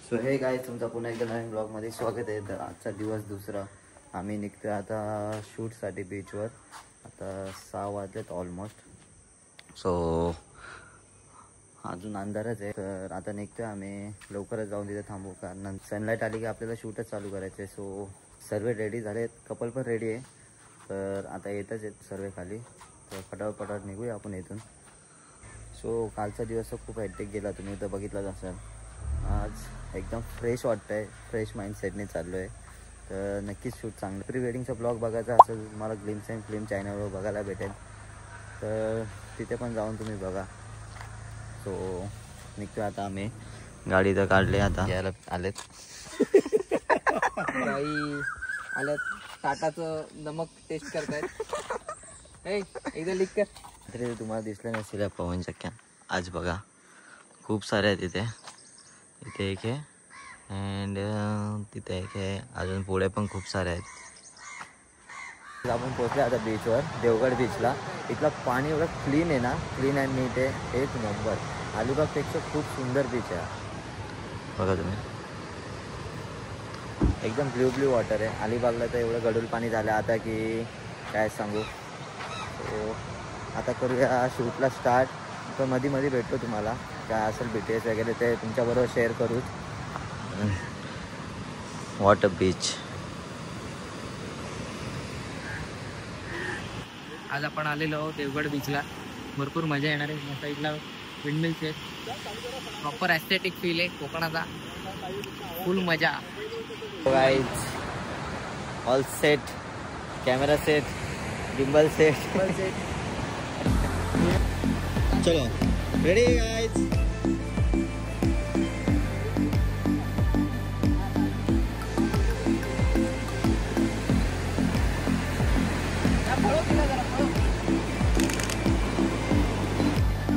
So हे काय तुमचा पुन्हा एकदा नवीन ब्लॉगमध्ये स्वागत आहे. तर आजचा दिवस दुसरा आम्ही निघतोय आता शूटसाठी बीचवर. आता 6 वाजलेत ऑलमोस्ट. सो अजून अंधारच आहे. तर आता निघतोय आम्ही. लवकरच जाऊन तिथे थांबू कारण सनलाईट आली की आपल्याला शूटच चालू करायचं आहे. सो सर्व रेडी झालेत, कपल पण रेडी आहे. तर आता येतच आहेत सर्व खाली. तर फटाफट निघूया आपण इथून. सो कालचा दिवस खूप हेक्टिक गेला, तुम्ही तर बघितलाच असाल. आज एकदम फ्रेश वाटतं आहे, फ्रेश माइंडसेटने चाललो आहे. तर नक्कीच शूट चांगलं. प्री वेडिंगचा ब्लॉग बघायचा असेल तुम्हाला ग्लिम्स अँड फिल्म चॅनलवर बघायला भेटेल. तर तिथे पण जाऊन तुम्ही बघा. सो निघतो आता आम्ही. गाडी तर काढली, आता यायला आलेत बाई आल्यात. ताटाचं नमक टेस्ट करतायत. एकदा लिख कर. तरी तुम्हाला दिसलं नसेल या पवन चक्क्या. आज बघा खूप सारे आहेत इथे. इथे एक आहे अँड तिथे एक आहे. अजून पुढे पण खूप सारे आहेत. आपण पोहोचले आता बीचवर, देवगड बीचला. इथलं पाणी एवढं क्लीन आहे ना, क्लीन अँड नीट आहे, एक नंबर. अलिबागपेक्षा खूप सुंदर बीच आहे बघा तुम्ही. एकदम ब्ल्यू वॉटर आहे. अलिबागला तर एवढं गडूळ पाणी झालं आता की काय सांगू. सो आता करूया शूटला स्टार्ट. तर मध्ये भेटतो तुम्हाला. काय असेल BTS वगैरे ते तुमच्याबरोबर शेअर करू. What a beach. आज आपण आलेलो आहोत देवगड बीचला. भरपूर मजा येणार आहे. या साईडला विंडमिल्स आहेत. प्रॉपर ॲस्थेटिक फील आहे कोकणाचा. फुल मजा. Guys all set, camera set, gimbal set. चलो रेडी गाइस.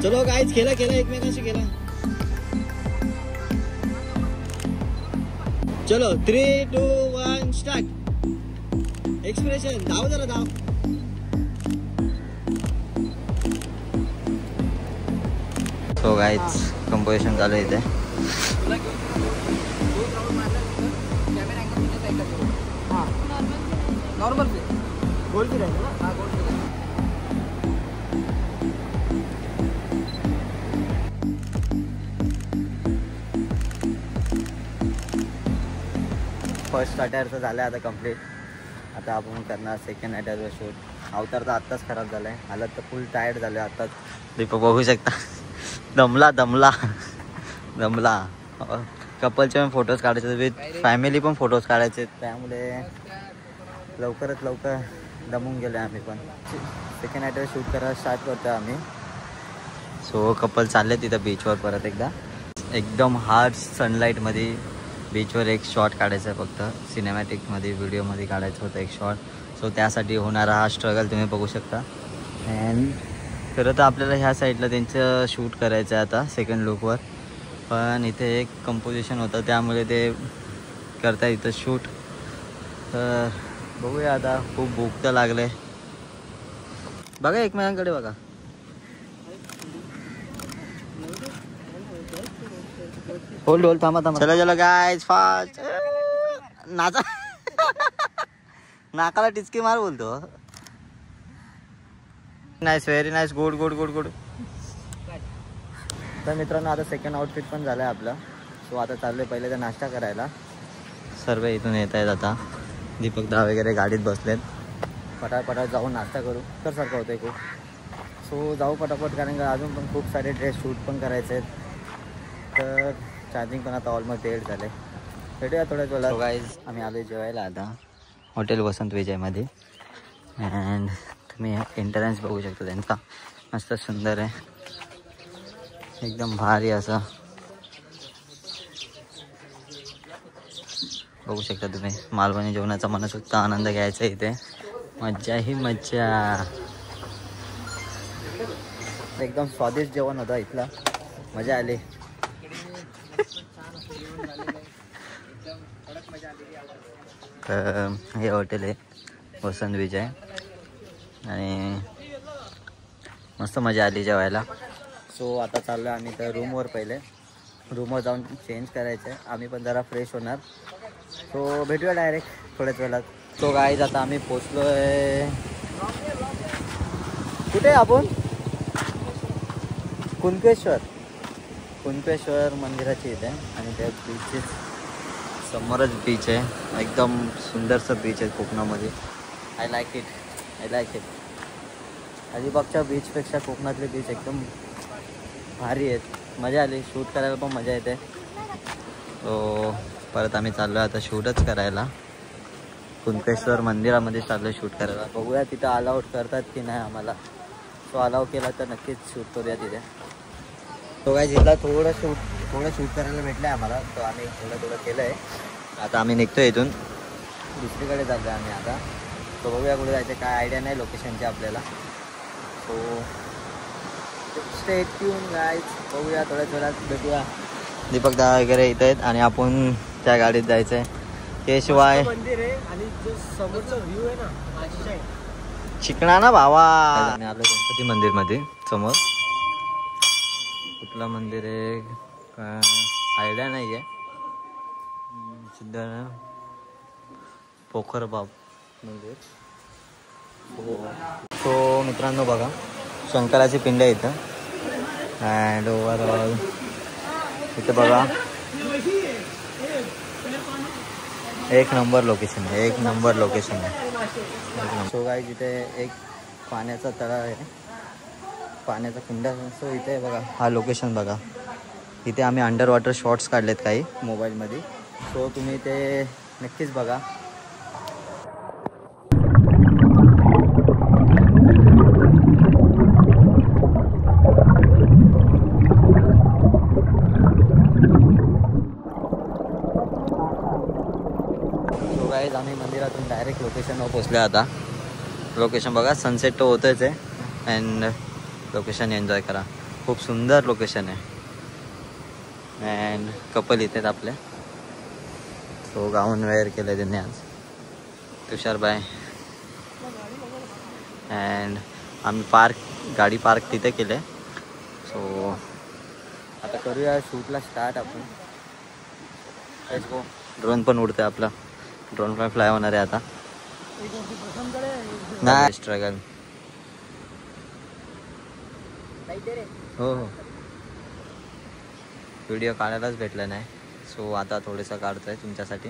चलो गाइस, खेळा एकमेकांशी खेळा. चलो 3, 2, 1 स्टार्ट. एक्सप्रेशन धाव, जरा धाव. सो गाइस कंपोजिशन चालू आहे इथे. नॉर्मल गोल की राहील ना. हा गोल. फर्स्ट अटॅरचं झालं आता कंप्लीट. आता आपण करणार सेकंड अटॅरचं शूट. अवतार तर आत्ताच खराब झाला आहे. हालत तर फुल टायर्ड झालं आहे आत्ताच. दीपक बघू शकता, दमला. कपलचे पण फोटोज काढायचे, विथ फॅमिली पण फोटोज काढायचे. त्यामुळे लवकरात लवकर दमून गेले आम्ही पण. सेकंड अटॅर शूट करायला स्टार्ट करतो आम्ही. सो कपल चालले तिथं बीचवर परत एकदा. एकदम हार्ड सनलाईटमध्ये बीचवर एक शॉट काढायचा आहे फक्त. सिनेमॅटिकमध्ये व्हिडिओमध्ये काढायचं होतं एक शॉट. सो त्यासाठी होणारा हा स्ट्रगल तुम्ही बघू शकता. अँड खरं तर आपल्याला ह्या साईडला त्यांचं शूट करायचं आहे आता सेकंड लुकवर. पण इथे एक कंपोजिशन होतं त्यामुळे ते करता इथं शूट. तर बघूया आता. खूप भूक तर लागले. बघा एकमेकांकडे बघा. होल्ड थांबा. चला गाइस फास्ट. नाचा. नाकाला टिचकी मार बोलतो. Nice, very nice, good. तर मित्रांनो आता सेकंड आउटफिट पण झालं आहे आपलं. सो आता चाललो आहे पहिले तर नाश्ता करायला. सर्व इथून येत आहेत आता. दीपक दा वगैरे गाडीत बसलेत. पटापट जाऊन नाश्ता करू. तर सारखं होतं खूप. सो जाऊ पटापट कारण का अजून पण खूप सारे ड्रेस शूट पण करायचे आहेत. तर चार्जिंग पण आता ऑलमोस्ट 1.5 झाले. भेटूया थोड्याच वेळा. गाईज आम्ही आलो जेवायला आता हॉटेल वसंत विजयमध्ये. अँड तुम्ही एंट्रन्स बघू शकता त्यांचा. मस्त सुंदर आहे, एकदम भारी असं बघू शकता तुम्ही. मालवणी जेवणाचा मनसोक्त आनंद घ्यायचा इथे. मज्जा ही मज्जा. एकदम स्वादिष्ट जेवण होतं इथलं. मजा आली. तर हे हॉटेल आहे वसंत विजय आणि मस्त मजा आली जेवायला. सो आता चाललो आम्ही तर रूमवर पहिले. रूमवर जाऊन चेंज करायचं आहे. आम्ही पण जरा फ्रेश होणार. सो भेटूया डायरेक्ट थोड्याच वेळात. तो गाईज आता आम्ही पोचलो आहे. कुठे आपण? कुणकेश्वर मंदिराची इथे आणि त्या बीचेस समोरच बीच आहे. एकदम सुंदरसं बीच आहे कोकणामध्ये. I like it. अलिबागच्या बीचपेक्षा कोकणातले बीच एकदम भारी आहेत. मजा आली. शूट करायला पण मजा येते. तो परत आम्ही चाललो आता शूटच करायला. कुणकेश्वर मंदिरामध्ये चाललो शूट करायला. बघूया तिथं अलाउड करतात की नाही आम्हाला. तो अलाउ केला तर नक्कीच शूट करूया तिथे. तो काय जिल्हा थोडं शूट करायला भेटलं आहे आम्हाला. तो आम्ही थोडं केलं आहे. आता आम्ही निघतो इथून. दुसरीकडे चाललो आम्ही आता. तो बघूया कुठे जायचं काय आयडिया नाही लोकेशनची आपल्याला. So stay tune guys. बघूया थोड्याच वेळात भेटूया. दीपक दा वगैरे इथे आहेत आणि आपण त्या गाडीत जायचं आहे. त्याशिवाय मंदिर आहे आणि जो समोरचा व्ह्यू आहे ना माझी साईड चिकणा ना भावा. आम्ही आलो गणपती मंदिरमध्ये. समोर कुठलं मंदिर आहे काय आयडिया नाही आहे. सिद्ध पोखरबाब मंदिर. सो मित्रांनो बघा शंकराची पिंड आहे इथं. अँड ओव्हरऑल इथं बघा एक नंबर लोकेशन आहे. सो गाईज इथे एक पाण्याचा तळा आहे. पाण्याचा कुंड. सो इथे बघा हा लोकेशन बघा. इथे आम्ही अंडर वॉटर शॉट्स काढलेत काही मोबाईलमध्ये. सो तुम्ही ते नक्कीच बघा. सो गाईज आम्ही मंदिरातून डायरेक्ट लोकेशनवर पोचलो आता. लोकेशन बघा सनसेट तो होतच आहे. अँड लोकेशन एन्जॉय करा. खूप सुंदर लोकेशन आहे. अँड कपल इथेच आपले. सो गाऊन वेअर केलं त्यांनी आज तुषारबाई. अँड आम्ही गाडी पार्क तिथे केले. सो आता करूया शूटला स्टार्ट आपण. ड्रोन पण उडतोय आपला. ड्रोन पण फ्लाय होणार आहे आता. नाही स्ट्रगल. हो व्हिडिओ काढायलाच भेटला नाही. सो आता थोडंसं काढतोय तुमच्यासाठी.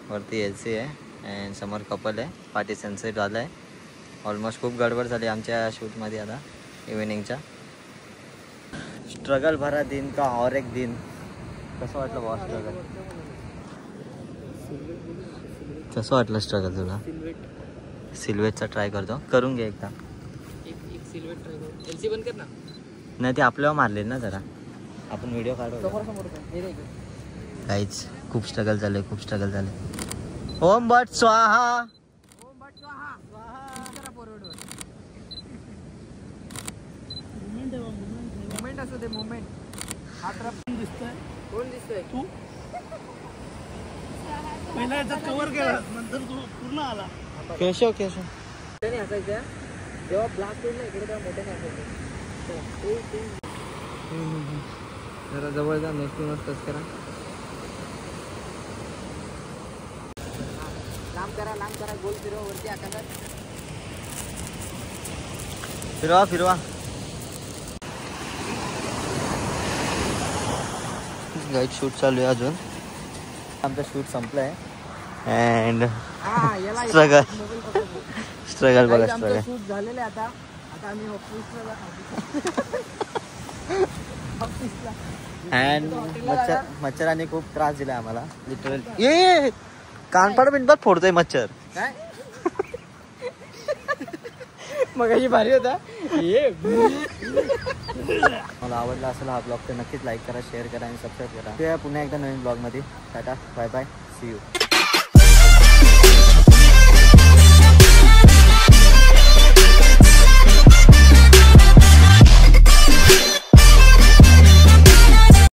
वरती एल.सी आहे अँड समोर कपल आहे. पाठी सनसेट झाला आहे. ऑलमोस्ट खूप गडबड झाली आमच्या शूटमध्ये आता इव्हिनिंगच्या. स्ट्रगल भरा दिन का और एक दिन. कसं वाटलं बॉस स्ट्रगल? कसं वाटलं स्ट्रगल तुला? सिल्वेटचा ट्राय करतो. करून घे एकदा. सिल्वेट ट्राय करू. एलसी बंद कर ना. नाही ते आपल्यावर मारले ना जरा. आपण व्हिडिओ काढू. काहीच खूप स्ट्रगल झाले. ओम बट स्वाहा. मोमेंट असू दे. मोमेंट दिसतोय. कोण दिसतोय? तू पहिला याचा कव्हर केला नंतर तू पूर्ण आला. केशव मोठ्याने हसायचं. जेव्हा ब्लास्ट होईल ना इकडे तेव्हा मोठ्याने हसायचं. जरा जवळ जा. नेक्स्ट टच करा. लांब करा. गोल फिरवा वरती आकाशात. फिरवा. गाईड शूट चालू आहे अजून. आमचा शूट संपला आहे. अँड स्ट्रगल बघा. शूट झालेलं आहे. आता आम्ही ऑफिसला अँड मच्छराने खूप त्रास दिला आम्हाला लिटरली. ये कानपाड मिनिटात फोडतोय मच्छर. काय मग भारी होता. मला आवडला असेल हा ब्लॉग तर नक्कीच लाईक करा, शेअर करा आणि सबस्क्राईब करा. पुन्हा एकदा नवीन ब्लॉगमध्ये. Tata bye bye. See you.